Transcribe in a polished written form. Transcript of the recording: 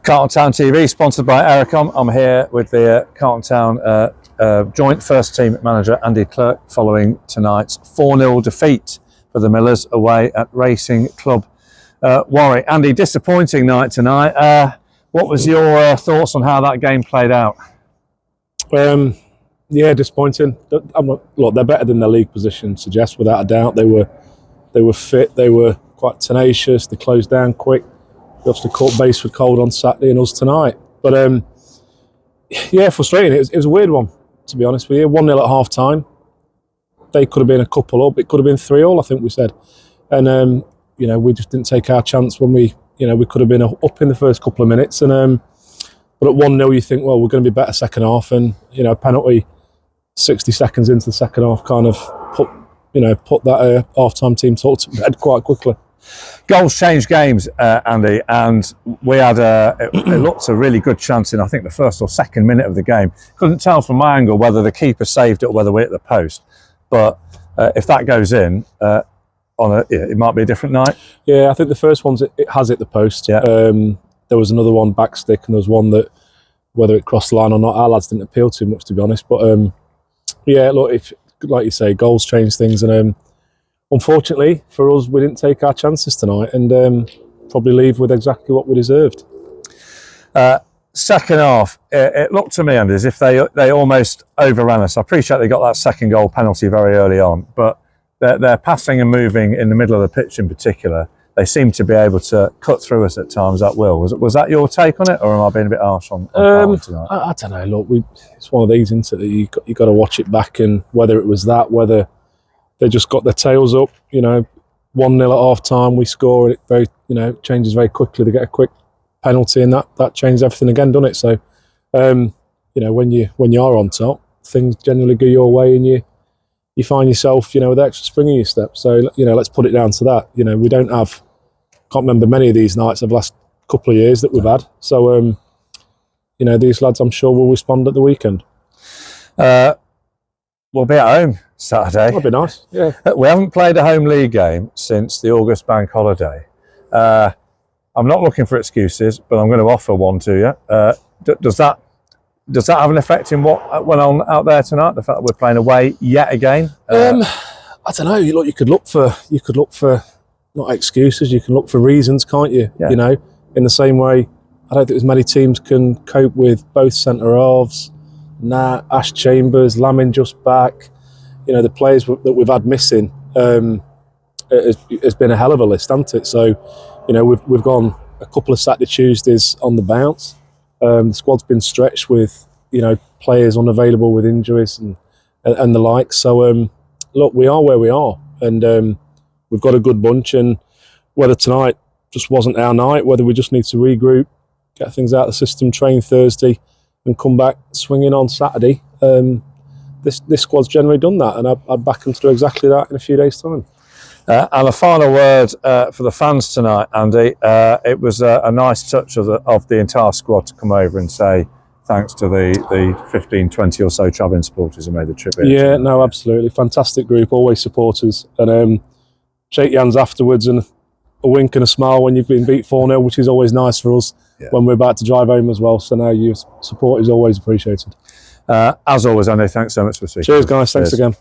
Carlton Town TV, sponsored by Ericom. I'm here with the Carlton Town joint first team manager Andy Clerke following tonight's 4-0 defeat for the Millers away at Racing Club Warwick. Andy, disappointing night tonight. What was your thoughts on how that game played out? Yeah, disappointing. Look, they're better than their league position suggests, without a doubt. They were fit, they were quite tenacious, they closed down quick. They obviously caught base with cold on Saturday and us tonight. But yeah, frustrating. It was a weird one, to be honest with you. 1-0 at half time. They could have been a couple up. It could have been 3-3, I think we said. And you know, we just didn't take our chance when we could have been up in the first couple of minutes. And but at 1-0, you think, well, we're going to be better second half. And a penalty 60 seconds into the second half kind of put that half-time team talk to bed quite quickly. Goals change games, Andy, and we had it looked a really good chance in, I think, the first or second minute of the game. Couldn't tell from my angle whether the keeper saved it or whether we hit the post. But if that goes in, it might be a different night. Yeah, I think the first one it has hit the post. Yeah. There was another one back stick, and there was one that, whether it crossed the line or not, our lads didn't appeal too much, to be honest. But yeah, look, if, like you say, goals change things, and unfortunately for us, we didn't take our chances tonight, and probably leave with exactly what we deserved. Second half, it looked to me, Andy, as if they almost overran us. I appreciate they got that second goal penalty very early on, but their passing and moving in the middle of the pitch in particular, they seem to be able to cut through us at times at will. Was that your take on it, or am I being a bit harsh on tonight? I don't know. Look, it's one of these, isn't it? That you got to watch it back, and whether it was that, whether they just got their tails up. 1-0 at half time, we score, and it changes very quickly. They get a quick penalty, and that changes everything again, doesn't it? So, when you are on top, things generally go your way, and you find yourself, with extra spring in your step. So, let's put it down to that. We don't have, can't remember many of these nights of the last couple of years that we've had. So, these lads, I'm sure, will respond at the weekend. We'll be at home Saturday. That'd be nice, yeah. We haven't played a home league game since the August bank holiday. I'm not looking for excuses, but I'm going to offer one to you. Does that have an effect in what went on out there tonight? The fact that we're playing away yet again? I don't know. You could look for not excuses. You can look for reasons, can't you? Yeah. In the same way, I don't think as many teams can cope with both centre halves. Ash Chambers, Lamin just back. The players that we've had missing has been a hell of a list, hasn't it? So, we've gone a couple of Saturday Tuesdays on the bounce. The squad's been stretched with, players unavailable with injuries and the like. So, look, we are where we are, and we've got a good bunch. And whether tonight just wasn't our night, whether we just need to regroup, get things out of the system, train Thursday, and come back swinging on Saturday. This squad's generally done that, and I'd back them to do exactly that in a few days' time. And a final word for the fans tonight, Andy. It was a nice touch of the entire squad to come over and say thanks to the 15, 20 or so travelling supporters who made the trip in. Yeah, no, absolutely. Fantastic group, always supporters. And shake your hands afterwards, and a wink and a smile when you've been beat 4-0, which is always nice for us when we're about to drive home as well. So now your support is always appreciated. As always, Andy, thanks so much for speaking. Cheers, guys. Thanks again.